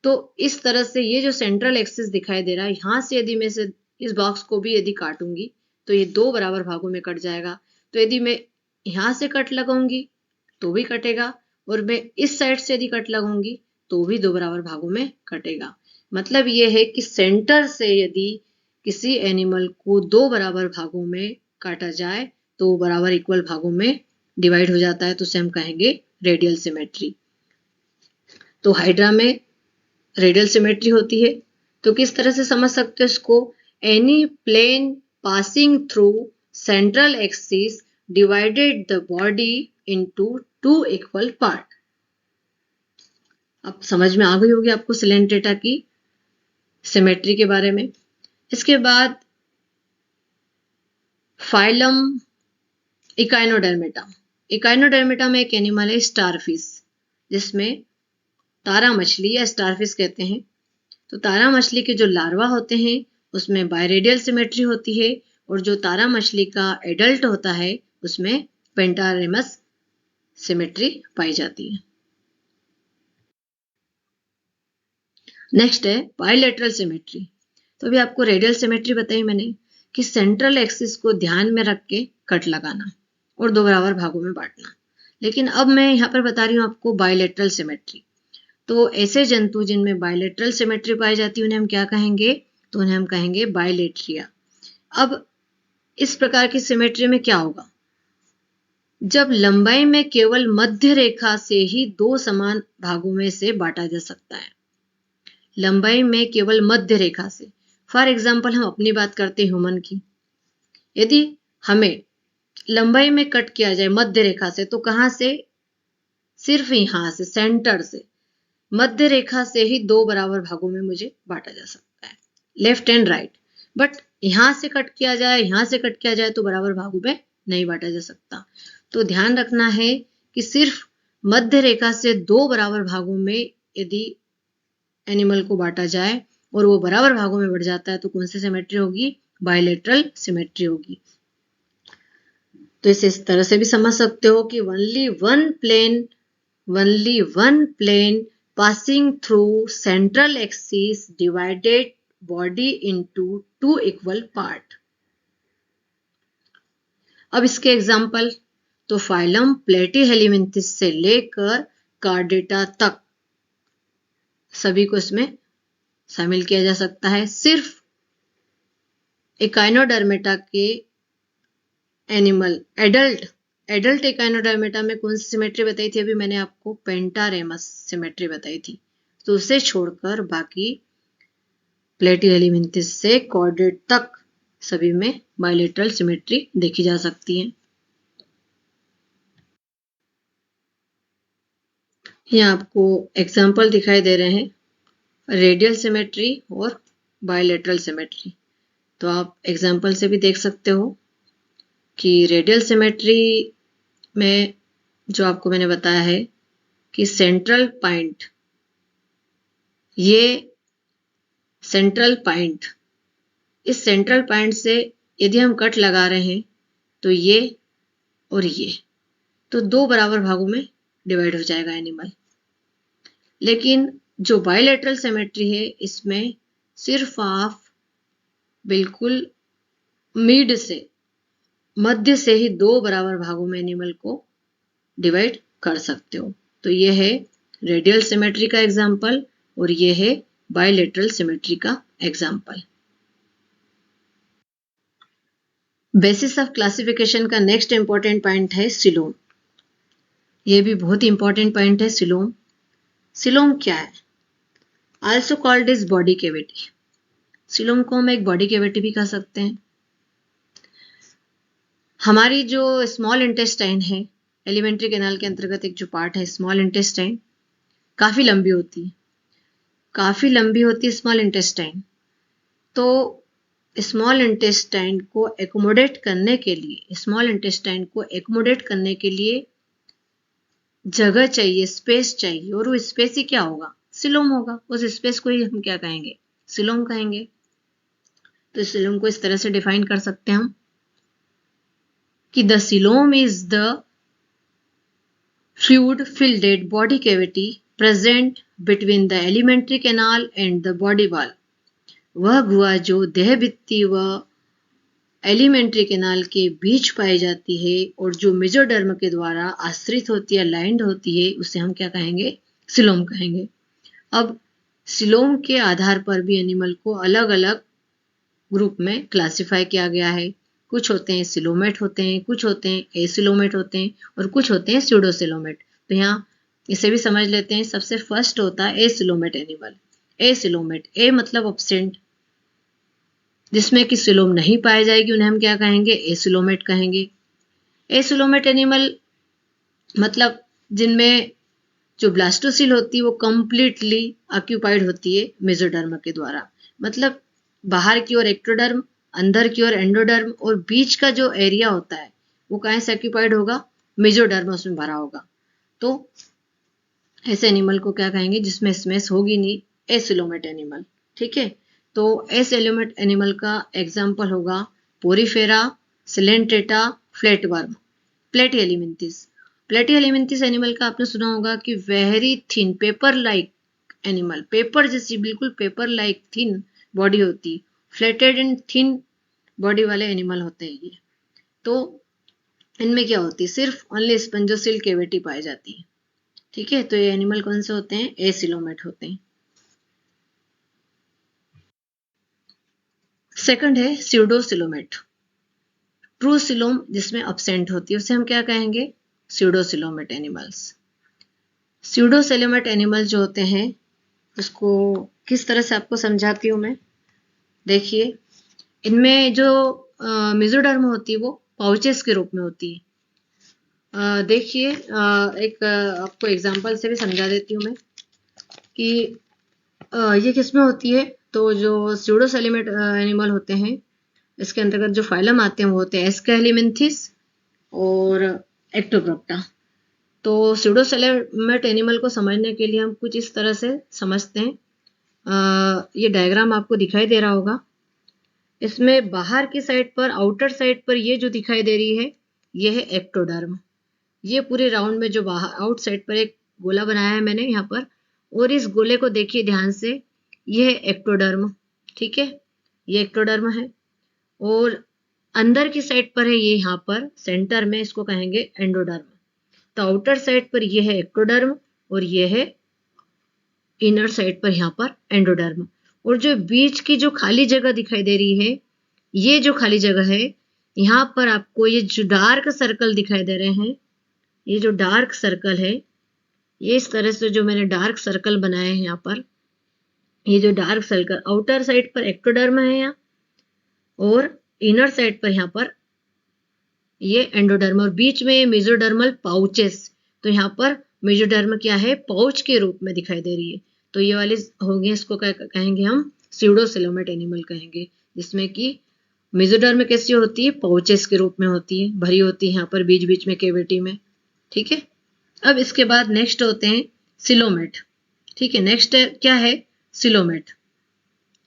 S1: तो इस तरह से ये जो सेंट्रल एक्सिस दिखाई दे रहा है, यहां से यदि मैं इस बॉक्स को भी यदि काटूंगी तो ये दो बराबर भागों में कट जाएगा। तो यदि मैं यहां से कट लगाऊंगी तो भी कटेगा, और मैं इस साइड से यदि कट लगाऊंगी तो भी दो बराबर भागों में कटेगा। मतलब ये है कि सेंटर से यदि किसी एनिमल को दो बराबर भागों में काटा जाए तो बराबर इक्वल भागों में डिवाइड हो जाता है, तो उसे हम कहेंगे रेडियल सिमेट्री। तो हाइड्रा में रेडियल सिमेट्री होती है। तो किस तरह से समझ सकते हो इसको? Any plane passing through central axis divided the body into two equal part. अब समझ में आ गई होगी आपको सिलेंट्रेटा की सिमेट्री के बारे में। इसके बाद फाइलम इकाइनोडर्मेटा। इकाइनोडर्मेटा में एक एनिमल है स्टारफिश, जिसमें तारा मछली या स्टारफिश कहते हैं। तो तारा मछली के जो लार्वा होते हैं उसमें बायरेडियल सिमेट्री होती है, और जो तारा मछली का एडल्ट होता है उसमें पेंटारेमस सिमेट्री पाई जाती है। नेक्स्ट है बायलैटरल सिमेट्री। तो अभी आपको रेडियल सिमेट्री बताई मैंने कि सेंट्रल एक्सिस को ध्यान में रख के कट लगाना और दो बराबर भागों में बांटना। लेकिन अब मैं यहाँ पर बता रही हूँ आपको बायलैटरल सिमेट्री। तो ऐसे जंतु जिनमें बायलैटरल सिमेट्री पाई जाती है उन्हें हम क्या कहेंगे? तो उन्हें हम कहेंगे बायलेट्रिया। अब इस प्रकार की सिमेट्री में क्या होगा? जब लंबाई में केवल मध्य रेखा से ही दो समान भागों में से बांटा जा सकता है। लंबाई में केवल मध्य रेखा से। फॉर एग्जाम्पल हम अपनी बात करते हैं ह्यूमन की। यदि हमें लंबाई में कट किया जाए मध्य रेखा से, तो कहां से? सिर्फ यहां से, सेंटर से, मध्य रेखा से ही दो बराबर भागों में मुझे बांटा जा सकता है, लेफ्ट एंड राइट। बट यहां से कट किया जाए, यहां से कट किया जाए तो बराबर भागों में नहीं बांटा जा सकता। तो ध्यान रखना है कि सिर्फ मध्य रेखा से दो बराबर भागों में यदि एनिमल को बांटा जाए और वो बराबर भागों में बढ़ जाता है तो कौन सी सिमेट्री होगी? बायलैटरल सिमेट्री होगी। तो इसे इस तरह से भी समझ सकते हो कि only one plane passing through central axis divided body into two equal part। अब इसके एग्जाम्पल, तो फाइलम प्लेटीहेलिमिन्थिस से लेकर कार्डेटा तक सभी को इसमें शामिल किया जा सकता है। सिर्फ एकाइनोडर्मेटा के एनिमल एडल्ट एकाइनोडर्मेटा में कौन सी सिमेट्री बताई थी? अभी मैंने आपको पेंटारेमस सिमेट्री बताई थी। तो उसे छोड़कर बाकी प्लेटीहेलिमिन्थिस से कॉर्डेट तक सभी में बायलैटरल सिमेट्री देखी जा सकती है। यहाँ आपको एग्जाम्पल दिखाई दे रहे हैं, रेडियल सिमेट्री और बायलैटरल सिमेट्री। तो आप एग्जाम्पल से भी देख सकते हो कि रेडियल सिमेट्री में जो आपको मैंने बताया है कि सेंट्रल पॉइंट, ये सेंट्रल पॉइंट, इस सेंट्रल पॉइंट से यदि हम कट लगा रहे हैं तो ये और ये, तो दो बराबर भागों में डिवाइड हो जाएगा एनिमल। लेकिन जो बायलैटरल सिमेट्री है इसमें सिर्फ आप बिल्कुल मिड से, मध्य से ही दो बराबर भागों में एनिमल को डिवाइड कर सकते हो। तो ये है रेडियल सिमेट्री का एग्जाम्पल और ये है बायलैटरल सिमेट्री का एग्जाम्पल। बेसिस ऑफ क्लासिफिकेशन का नेक्स्ट इंपॉर्टेंट पॉइंट है सिलोम। ये भी बहुत इंपॉर्टेंट पॉइंट है सिलोम। सिलोम क्या है? Also called is body cavity. Coelom को हम एक बॉडी कैविटी भी कह सकते हैं। हमारी जो स्मॉल इंटेस्टाइन है, एलिमेंट्री कैनाल के अंतर्गत एक जो पार्ट है स्मॉल इंटेस्टाइन, काफी लंबी होती है, काफी लंबी होती है स्मॉल इंटेस्टाइन। तो स्मॉल इंटेस्टाइन को एकोमोडेट करने के लिए, स्मॉल इंटेस्टाइन को एकोमोडेट करने के लिए जगह चाहिए, स्पेस चाहिए, और वो स्पेस ही क्या होगा? सिलोम होगा। उस स्पेस को ही हम क्या कहेंगे? सिलोम कहेंगे। तो सिलोम को इस तरह से डिफाइन कर सकते हैं हम कि the coelom is the fluid fielded body cavity present between the alimentary canal and the body wall. वह गुहा जो देह भित्ति व एलिमेंट्री कैनाल के बीच पाई जाती है और जो मेजोडर्म के द्वारा आश्रित होती है, लाइंड होती है, उसे हम क्या कहेंगे? सिलोम कहेंगे। अब सिलोम के आधार पर भी एनिमल को अलग अलग ग्रुप में क्लासिफाई किया गया है। कुछ होते हैं सिलोमेट होते हैं, कुछ होते हैं एसिलोमेट होते हैं, और कुछ होते हैं स्यूडोसिलोमेट। तो यहाँ इसे भी समझ लेते हैं। सबसे फर्स्ट होता है एसिलोमेट एनिमल। एसिलोमेट, ए मतलब एब्सेंट, जिसमें कि सिलोम नहीं पाई जाएगी, उन्हें हम क्या कहेंगे? एसिलोमेट कहेंगे। एसिलोमेट एनिमल मतलब जिनमें जो ब्लास्टोसिल होती है वो कंप्लीटली ऑक्यूपाइड होती है मेसोडर्म के द्वारा। मतलब बाहर की ओर एक्टोडर्म, अंदर की ओर एंडोडर्म, और बीच का जो एरिया होता है वो कहाँ से ऑक्यूपाइड होगा? मेसोडर्म उसमें भरा होगा। तो ऐसे एनिमल को क्या कहेंगे जिसमें स्मेस होगी नहीं, एसिलोमेट एनिमल। ठीक है, तो एसिलोमेट एनिमल का एग्जाम्पल होगा पोरीफेरा, सिलेंट्रेटा, फ्लैटवर्म, प्लेटिहेलिमिंथिस। प्लेटिहेलिमिंथिस एनिमल का आपने सुना होगा कि very thin paper like animal, paper जैसी बिल्कुल पेपर लाइक थिन बॉडी होती, फ्लैटेड एंड थिन बॉडी वाले एनिमल होते हैं ये। तो इनमें क्या होती है, सिर्फ ओनली स्पंजोसिल कैविटी पाई जाती है। ठीक है, तो ये एनिमल कौन से होते हैं, एसिलोमेट होते हैं। सेकंड है स्यूडोसिलोमेट। ट्रू सिलोम जिसमें अब्सेंट होती है उसे हम क्या कहेंगे, स्यूडोसिलोमेट एनिमल्स। स्यूडोसिलोमेट एनिमल जो होते हैं उसको किस तरह से आपको समझाती हूँ मैं। देखिए, इनमें जो मेसोडर्म होती है वो पाउचेस के रूप में होती है। देखिए, एक आपको एग्जांपल से भी समझा देती हूँ मैं कि ये किस में होती है। तो जो स्यूडोसिलोमेट एनिमल होते हैं इसके अंतर्गत जो फाइलम आते हैं वो होते हैं एस्केलिमिंथिस और एक्टोप्रोक्टा। तो स्यूडोसिलोमेट एनिमल को समझने के लिए हम कुछ इस तरह से समझते हैं। ये डायग्राम आपको दिखाई दे रहा होगा। इसमें बाहर की साइड पर, आउटर साइड पर ये जो दिखाई दे रही है ये है एक्टोडर्म। ये पूरे राउंड में जो बाहर आउट साइड पर एक गोला बनाया है मैंने यहाँ पर, और इस गोले को देखिए ध्यान से, ये है एक्टोडर्म। ठीक है, ये एक्टोडर्म है और अंदर की साइड पर है ये यहाँ पर सेंटर में, इसको कहेंगे एंडोडर्म। तो आउटर साइड पर ये है एक्टोडर्म और ये है इनर साइड पर यहाँ पर एंडोडर्म। और जो बीच की जो खाली जगह दिखाई दे रही है, ये जो खाली जगह है यहाँ पर आपको ये जो डार्क सर्कल दिखाई दे रहे हैं, ये जो डार्क सर्कल है, ये इस तरह से जो मैंने डार्क सर्कल बनाए हैं यहाँ पर, ये जो डार्क सर्कल आउटर साइड पर एक्टोडर्म है यहाँ और इनर साइड पर यहाँ पर ये एंडोडर्म, और बीच में ये मेसोडर्मल पाउचेस। तो यहाँ पर मेसोडर्म क्या है, पाउच के रूप में दिखाई दे रही है। तो ये वाली होंगे, इसको क्या कहेंगे हम, स्यूडोसिलोमेट एनिमल कहेंगे, जिसमें कि मेसोडर्म कैसी होती है, पाउचेस के रूप में होती है, भरी होती है यहाँ पर बीच बीच में कैविटी में। ठीक है, अब इसके बाद नेक्स्ट होते हैं सिलोमेट। ठीक है, नेक्स्ट क्या है, सिलोमेट।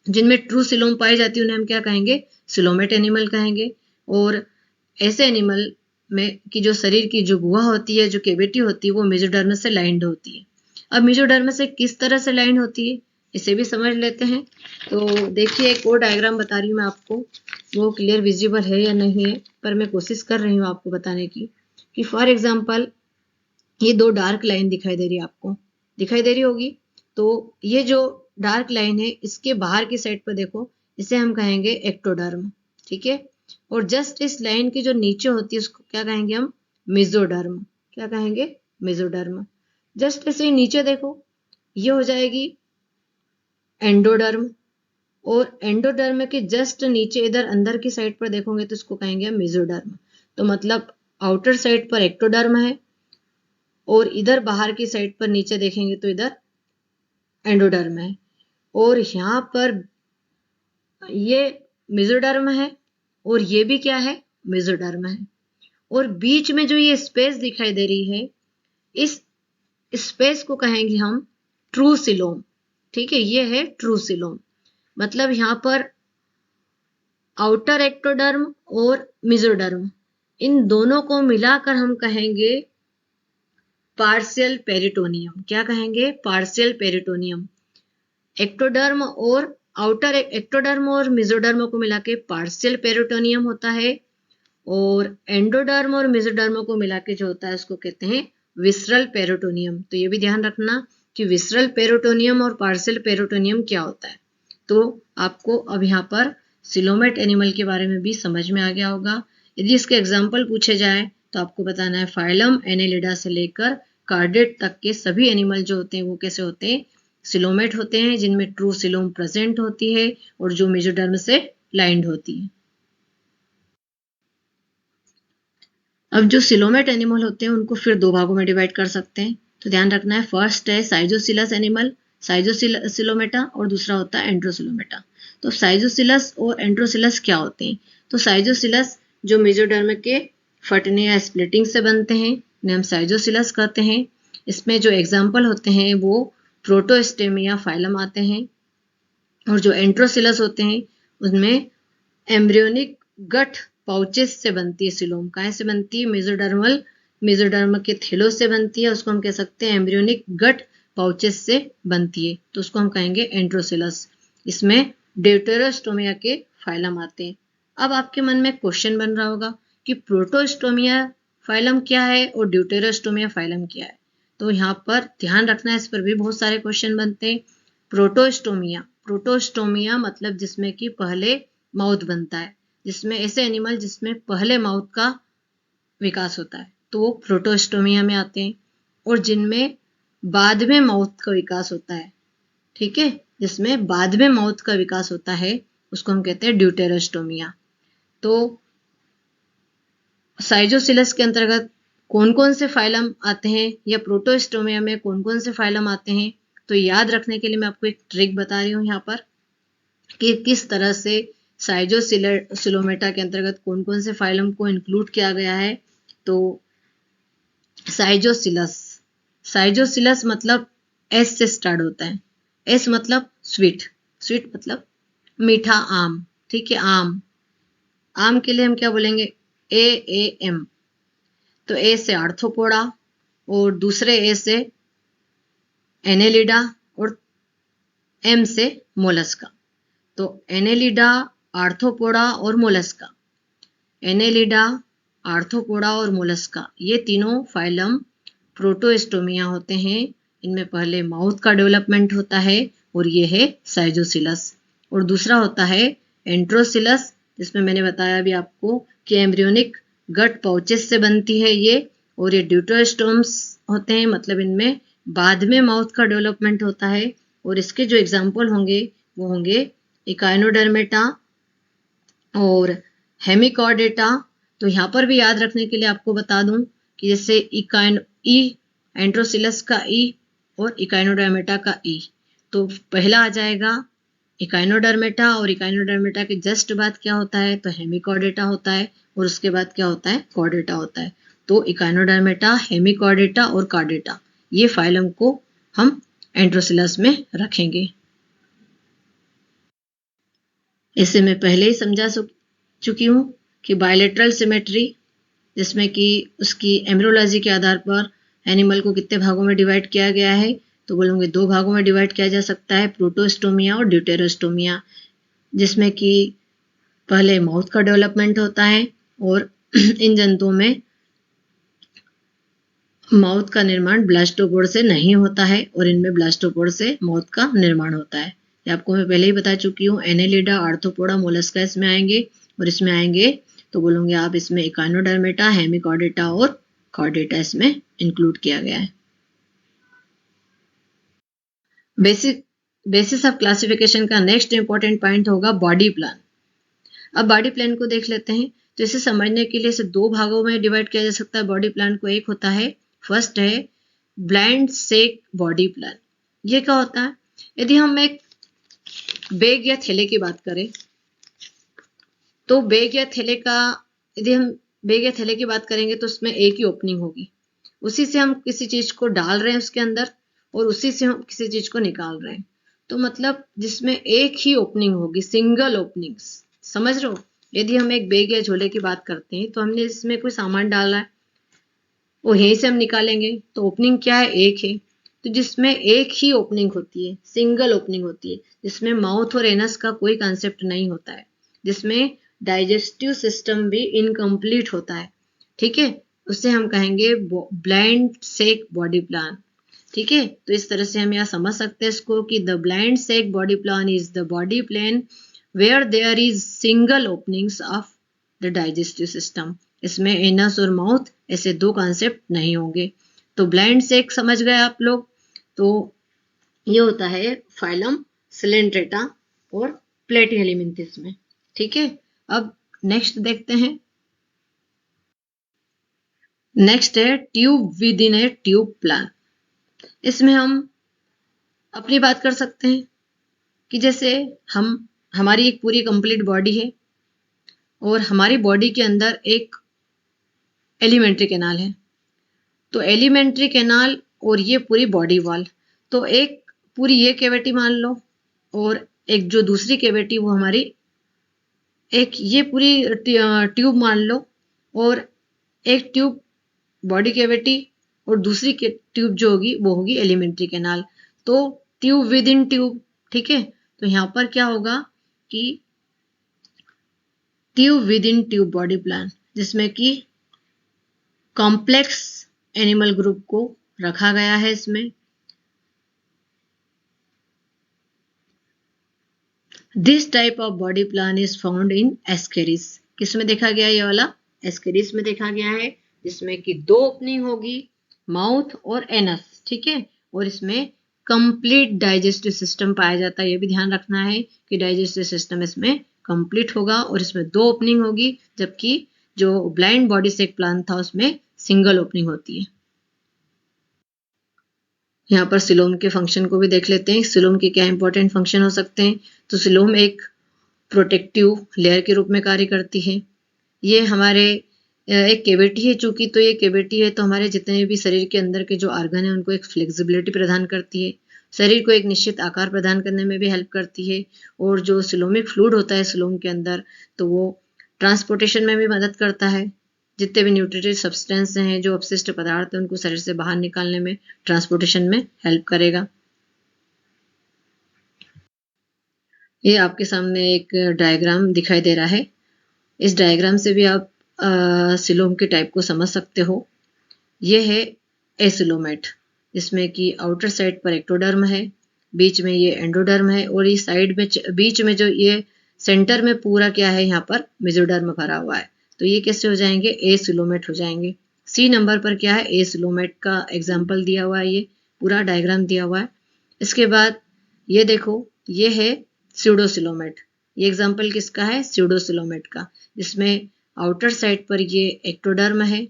S1: जिनमें ट्रू सिलोम पाई जाती है उन्हें हम क्या कहेंगे, सिलोमेट एनिमल कहेंगे। और ऐसे एनिमल में की जो शरीर की जो गुहा होती है, जो कैविटी होती है, वो मेसोडर्म से लाइंड होती है। अब मेसोडर्म से किस तरह से लाइंड होती है इसे भी समझ लेते हैं। तो देखिए, एक और डायग्राम बता रही हूँ मैं आपको, वो क्लियर विजिबल है या नहीं है, पर मैं कोशिश कर रही हूँ आपको बताने की। कि फॉर एग्जाम्पल ये दो डार्क लाइन दिखाई दे रही है, आपको दिखाई दे रही होगी। तो ये जो डार्क लाइन है इसके बाहर की साइड पर देखो, इसे हम कहेंगे एक्टोडर्म। ठीक है, और जस्ट इस लाइन की जो नीचे होती है उसको क्या कहेंगे हम, मेसोडर्म। क्या कहेंगे, मेसोडर्म। जस्ट ऐसे नीचे देखो, ये हो जाएगी एंडोडर्म, और एंडोडर्म के जस्ट नीचे इधर अंदर की साइड पर देखोगे तो इसको कहेंगे मेसोडर्म। तो मतलब आउटर साइड पर एक्टोडर्म है और इधर बाहर की साइड पर नीचे देखेंगे तो इधर एंडोडर्म है, और यहाँ पर ये मेसोडर्म है और ये भी क्या है, मेसोडर्म है। और बीच में जो ये स्पेस दिखाई दे रही है, इस स्पेस को कहेंगे हम ट्रू सिलोम। ठीक है, ये है ट्रू सिलोम। मतलब यहाँ पर आउटर एक्टोडर्म और मेसोडर्म, इन दोनों को मिलाकर हम कहेंगे पार्शियल पेरिटोनियम। क्या कहेंगे, पार्शियल पेरिटोनियम। एक्टोडर्म और आउटर एक्टोडर्म और मेसोडर्म को मिला के पार्शियल पेरिटोनियम होता है, और एंडोडर्म और मेसोडर्म को मिला के जो होता है उसको कहते हैं विसरल पेरिटोनियम। तो ये भी ध्यान रखना कि विसरल पेरिटोनियम और पार्शियल पेरिटोनियम क्या होता है। तो आपको अब यहाँ पर सिलोमेट एनिमल के बारे में भी समझ में आ गया होगा। यदि इसके एग्जाम्पल पूछे जाए तो आपको बताना है फाइलम एनेलिडा से लेकर कार्डेट तक के सभी एनिमल जो होते हैं वो कैसे होते हैं, सिलोमेट होते हैं, जिनमें ट्रू सिलोम प्रेजेंट होती है और जो मेसोडर्म से लाइंड होती है। अब जो सिलोमेट एनिमल होते हैं उनको फिर दो भागों में डिवाइड कर सकते हैं। तो ध्यान रखना है, फर्स्ट है साइजोसिलस एनिमल, साइजोसिलोमेटा, और दूसरा होता है एंड्रोसिलोमेटा। तो साइजोसिलस और एंड्रोसिलस क्या होते हैं, तो साइजोसिलस जो मेसोडर्म के फटने या स्प्लिटिंग से बनते हैं उन्हें हम साइजोसिलस कहते हैं। इसमें जो एग्जाम्पल होते हैं वो प्रोटोस्टेमिया फाइलम आते हैं, और जो एंट्रोसिलस होते हैं उनमें एम्ब्रियोनिक गट पाउचेस से बनती है सिलोम। कहाँ से बनती है? मेसोडर्म के थैलोस से बनती है, उसको हम कह सकते हैं एम्ब्रियोनिक गट पाउचेस से बनती है, तो उसको हम कहेंगे एंट्रोसिलस। इसमें ड्यूटेरोस्टोमिया के फाइलम आते हैं। अब आपके मन में क्वेश्चन बन रहा होगा कि प्रोटोस्टोमिया फाइलम क्या है और ड्यूटेरोस्टोमिया फाइलम क्या है। तो यहाँ पर ध्यान रखना है, इस पर भी बहुत सारे क्वेश्चन बनते हैं। प्रोटोस्टोमिया मतलब जिसमें कि पहले माउथ बनता है, जिसमें ऐसे एनिमल जिसमें पहले माउथ का विकास होता है तो वो प्रोटोस्टोमिया में आते हैं, और जिनमें बाद में माउथ का विकास होता है, ठीक है, जिसमें बाद में माउथ का विकास होता है उसको हम कहते हैं ड्यूटेरोस्टोमिया। तो साइजोसिलस के अंतर्गत कौन कौन से फाइलम आते हैं या प्रोटोस्टोमिया में कौन कौन से फाइलम आते हैं, तो याद रखने के लिए मैं आपको एक ट्रिक बता रही हूँ यहाँ पर कि किस तरह से साइजोसिलोमेटा के अंतर्गत कौन कौन से फाइलम को इंक्लूड किया गया है। तो साइजोसिलस मतलब एस से स्टार्ट होता है। एस मतलब स्वीट, स्वीट मतलब मीठा आम, ठीक है, आम। आम के लिए हम क्या बोलेंगे? एम। तो ए से आर्थ्रोपोडा और दूसरे ए से एनेलिडा और एम से मोलस्का। तो एनेलिडा, आर्थ्रोपोडा और मोलस्का, एनेलिडा, आर्थ्रोपोडा और मोलस्का, ये तीनों फाइलम प्रोटोस्टोमिया होते हैं। इनमें पहले माउथ का डेवलपमेंट होता है और ये है साइजोसिलस। और दूसरा होता है एंट्रोसिलस, जिसमें मैंने बताया अभी आपको कि एम्ब्रियोनिक गट पाउचेस से बनती है ये, और ये ड्यूटेरोस्टोम्स होते हैं, मतलब इनमें बाद में माउथ का डेवलपमेंट होता है। और इसके जो एग्जाम्पल होंगे वो होंगे इकाइनोडर्मेटा और हेमिकॉर्डेटा। तो यहाँ पर भी याद रखने के लिए आपको बता दूं कि जैसे एंट्रोसिलस का ई और इकाइनोडर्मेटा का ई, तो पहला आ जाएगा इकाइनोडर्मेटा, और इकाइनोडर्मेटा के जस्ट बाद क्या होता है? तो हेमिकॉर्डेटा होता है, और उसके बाद क्या होता है? कॉर्डेटा होता है। तो इकाइनोडर्मेटा, हेमिकॉर्डेटा और कॉर्डेटा, ये फाइलम को हम एंट्रोसिलस में रखेंगे। इसे मैं पहले ही समझा चुकी हूँ कि बायलेटरल सिमेट्री, जिसमें कि उसकी एम्ब्रियोलॉजी के आधार पर एनिमल को कितने भागों में डिवाइड किया गया है, तो बोलूँगी 2 भागों में डिवाइड किया जा सकता है, प्रोटोस्टोमिया और ड्यूटेरोस्टोमिया, जिसमें कि पहले माउथ का डेवलपमेंट होता है और इन जंतुओं में माउथ का निर्माण ब्लास्टोपोड से नहीं होता है और इनमें ब्लास्टोपोड से माउथ का निर्माण होता है। ये आपको मैं पहले ही बता चुकी हूँ। एनेलिडा, आर्थ्रोपोडा, मोलस्का इसमें आएंगे, और इसमें आएंगे तो बोलूँगे आप इसमें इकाइनोडर्मेटा, हेमिकॉर्डेटा और कॉर्डेटा इसमें इंक्लूड किया गया है। बेसिस ऑफ क्लासिफिकेशन का नेक्स्ट इंपॉर्टेंट पॉइंट होगा बॉडी प्लान। अब बॉडी प्लान को देख लेते हैं। तो इसे समझने के लिए इसे 2 भागों में डिवाइड किया जा सकता है बॉडी प्लान को। एक होता है, फर्स्ट है ब्लाइंड सेक बॉडी प्लान। ये क्या होता है? यदि हम एक बैग या थैले की बात करें, तो बैग या थैले का, यदि हम बैग या थैले की बात करेंगे तो उसमें एक ही ओपनिंग होगी, उसी से हम किसी चीज को डाल रहे हैं उसके अंदर और उसी से हम किसी चीज को निकाल रहे हैं। तो मतलब जिसमें एक ही ओपनिंग होगी, सिंगल ओपनिंग्स, समझ रहे हो? यदि हम एक बैग या झोले की बात करते हैं तो हमने इसमें कोई सामान डाला है, वो यहीं से हम निकालेंगे, तो ओपनिंग क्या है? एक है। तो जिसमें एक ही ओपनिंग होती है, सिंगल ओपनिंग होती है, जिसमें माउथ और एनस का कोई कंसेप्ट नहीं होता है, जिसमें डाइजेस्टिव सिस्टम भी इनकम्प्लीट होता है, ठीक है, उसे हम कहेंगे ब्लाइंड सेक बॉडी प्लान। ठीक है, तो इस तरह से हम यहाँ समझ सकते हैं इसको कि the blind sac body plan is the body plan where there is single openings of the digestive system. इसमें एनस और माउथ ऐसे 2 कॉन्सेप्ट नहीं होंगे। तो ब्लाइंड सेक समझ गए आप लोग। तो ये होता है फाइलम सिलेंट्रेटा और प्लेटिहेल्मिन्थेस में। ठीक है, अब नेक्स्ट देखते हैं। नेक्स्ट है tube with in A tube plan. इसमें हम अपनी बात कर सकते हैं कि जैसे हमारी एक पूरी कंप्लीट बॉडी है और हमारी बॉडी के अंदर एक एलिमेंट्री कैनाल है। तो एलिमेंट्री कैनाल और ये पूरी बॉडी वॉल। तो एक पूरी ये कैविटी मान लो और एक जो दूसरी कैविटी वो हमारी एक ये पूरी ट्यूब मान लो और एक ट्यूब बॉडी कैविटी और दूसरी ट्यूब जो होगी वो होगी एलिमेंट्री कैनाल। तो ट्यूब विद इन ट्यूब, ठीक है। तो यहाँ पर क्या होगा कि tube with in tube body plan, जिसमें कि कॉम्प्लेक्स एनिमल ग्रुप को रखा गया है इसमें। This type of body plan is found in Ascaris. किसमें देखा गया ये वाला? एस्केरिस में देखा गया है, जिसमें कि दो ओपनिंग होगी, माउथ और एनस, ठीक है। और इसमें कंप्लीट डाइजेस्टिव सिस्टम पाया जाता है। ये भी ध्यान रखना है कि डाइजेस्टिव सिस्टम इसमें कंप्लीट होगा और इसमें दो ओपनिंग होगी, जबकि जो ब्लाइंड बॉडी सेक प्लान था उसमें सिंगल ओपनिंग होती है। यहाँ पर सिलोम के फंक्शन को भी देख लेते हैं। सिलोम के क्या इंपॉर्टेंट फंक्शन हो सकते हैं? तो सिलोम एक प्रोटेक्टिव लेयर के रूप में कार्य करती है। ये हमारे एक कैविटी है, चूंकि तो ये कैविटी है तो हमारे जितने भी शरीर के अंदर के जो ऑर्गन है उनको एक फ्लेक्सिबिलिटी प्रदान करती है, शरीर को एक निश्चित आकार प्रदान करने में भी हेल्प करती है। और जो सिलोमिक फ्लूइड होता है सिलोम के अंदर, तो वो ट्रांसपोर्टेशन में भी मदद करता है। जितने भी न्यूट्रिटिव सब्सटेंस हैं, जो अपशिष्ट पदार्थ हैं, उनको शरीर से बाहर निकालने में, ट्रांसपोर्टेशन में हेल्प करेगा। ये आपके सामने एक डायग्राम दिखाई दे रहा है। इस डायग्राम से भी आप सिलोम के टाइप को समझ सकते हो। ये है एसिलोमेट, जिसमें कि आउटर साइड पर एक्टोडर्म है, बीच में ये एंडोडर्म है और इस साइड में बीच में जो ये सेंटर में पूरा क्या है, यहाँ पर मेसोडर्म भरा हुआ है। तो ये कैसे हो जाएंगे? एसिलोमेट हो जाएंगे। सी नंबर पर क्या है? एसिलोमेट का एग्जाम्पल दिया हुआ है, ये पूरा डायग्राम दिया हुआ है। इसके बाद ये देखो, ये है स्यूडोसिलोमेट। ये एग्जाम्पल किसका है? स्यूडोसिलोमेट का, जिसमें आउटर साइड पर ये एक्टोडर्म है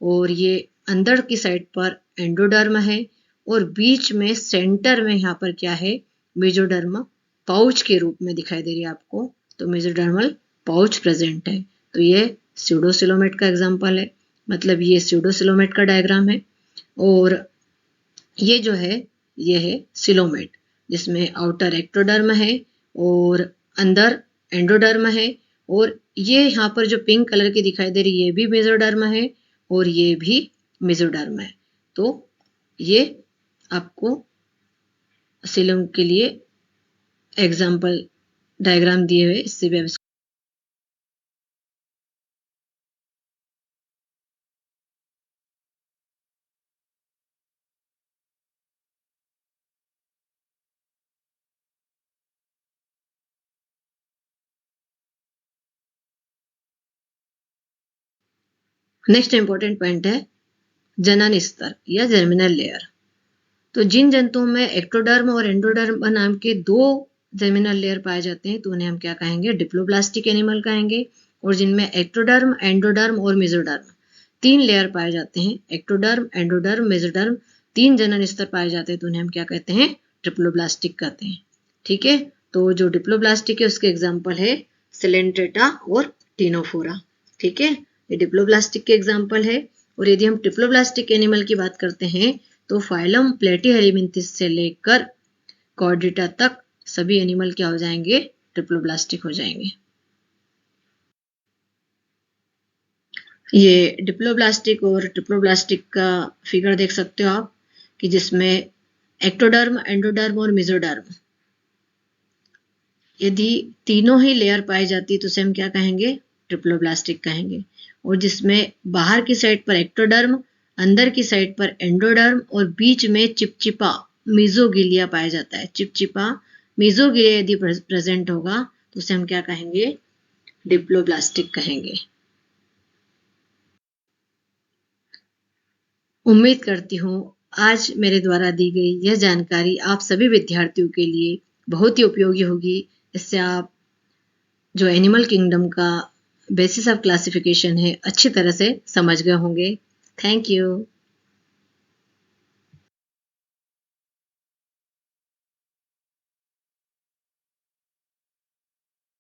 S1: और ये अंदर की साइड पर एंडोडर्म है और बीच में सेंटर में यहाँ पर क्या है? मेसोडर्म पाउच के रूप में दिखाई दे रही है आपको। तो मेसोडर्मल पाउच प्रेजेंट है। तो ये स्यूडोसिलोमेट का एग्जाम्पल है, मतलब ये स्यूडोसिलोमेट का डायग्राम है। और ये जो है ये है सिलोमेट, जिसमें आउटर एक्टोडर्म है और अंदर एंडोडर्म है। और ये यहाँ पर जो पिंक कलर की दिखाई दे रही है, ये भी मेसोडर्म है और ये भी मेसोडर्म है। तो ये आपको सिलोम के लिए एग्जाम्पल डायग्राम दिए हुए, इससे भी आप नेक्स्ट इंपॉर्टेंट पॉइंट है जनन स्तर या जर्मिनल लेयर। तो जिन जंतुओं में एक्टोडर्म और एंडोडर्म नाम के दो जर्मिनल लेयर पाए जाते हैं तो उन्हें हम क्या कहेंगे? डिप्लोब्लास्टिक एनिमल कहेंगे। और जिनमें एक्टोडर्म, एंडोडर्म और मेसोडर्म तीन लेयर पाए जाते हैं, एक्टोडर्म, एंडोडर्म, मेसोडर्म, तीन जनन स्तर पाए जाते हैं, तो उन्हें हम क्या कहते हैं? ट्रिप्लोब्लास्टिक कहते हैं। ठीक है। तो जो डिप्लोब्लास्टिक है उसके एग्जाम्पल है सिलेंट्रेटा और टीनोफोरा। ठीक है, ये डिप्लोब्लास्टिक के एग्जाम्पल है। और यदि हम ट्रिप्लोब्लास्टिक एनिमल की बात करते हैं तो फाइलम प्लेटीहेलमिन्थिस से लेकर कॉर्डेटा तक सभी एनिमल क्या हो जाएंगे? ट्रिप्लोब्लास्टिक हो जाएंगे। ये डिप्लोब्लास्टिक और ट्रिप्लोब्लास्टिक का फिगर देख सकते हो आप, कि जिसमें एक्टोडर्म, एंडोडर्म और मेसोडर्म यदि तीनों ही लेयर पाई जाती तो उसे हम क्या कहेंगे? ट्रिप्लोब्लास्टिक कहेंगे। और जिसमें बाहर की साइड पर एक्टोडर्म, अंदर की साइड पर एंडोडर्म और बीच में चिपचिपा मीजोगिलिया पाया जाता है। चिपचिपा मीजोगिलिया यदि प्रेजेंट होगा तो उसे हम क्या कहेंगे? डिप्लोब्लास्टिक कहेंगे। उम्मीद करती हूँ आज मेरे द्वारा दी गई यह जानकारी आप सभी विद्यार्थियों के लिए बहुत ही उपयोगी होगी। इससे आप जो एनिमल किंगडम का बेसिस ऑफ क्लासिफिकेशन है अच्छी तरह से समझ गए होंगे। Thank you.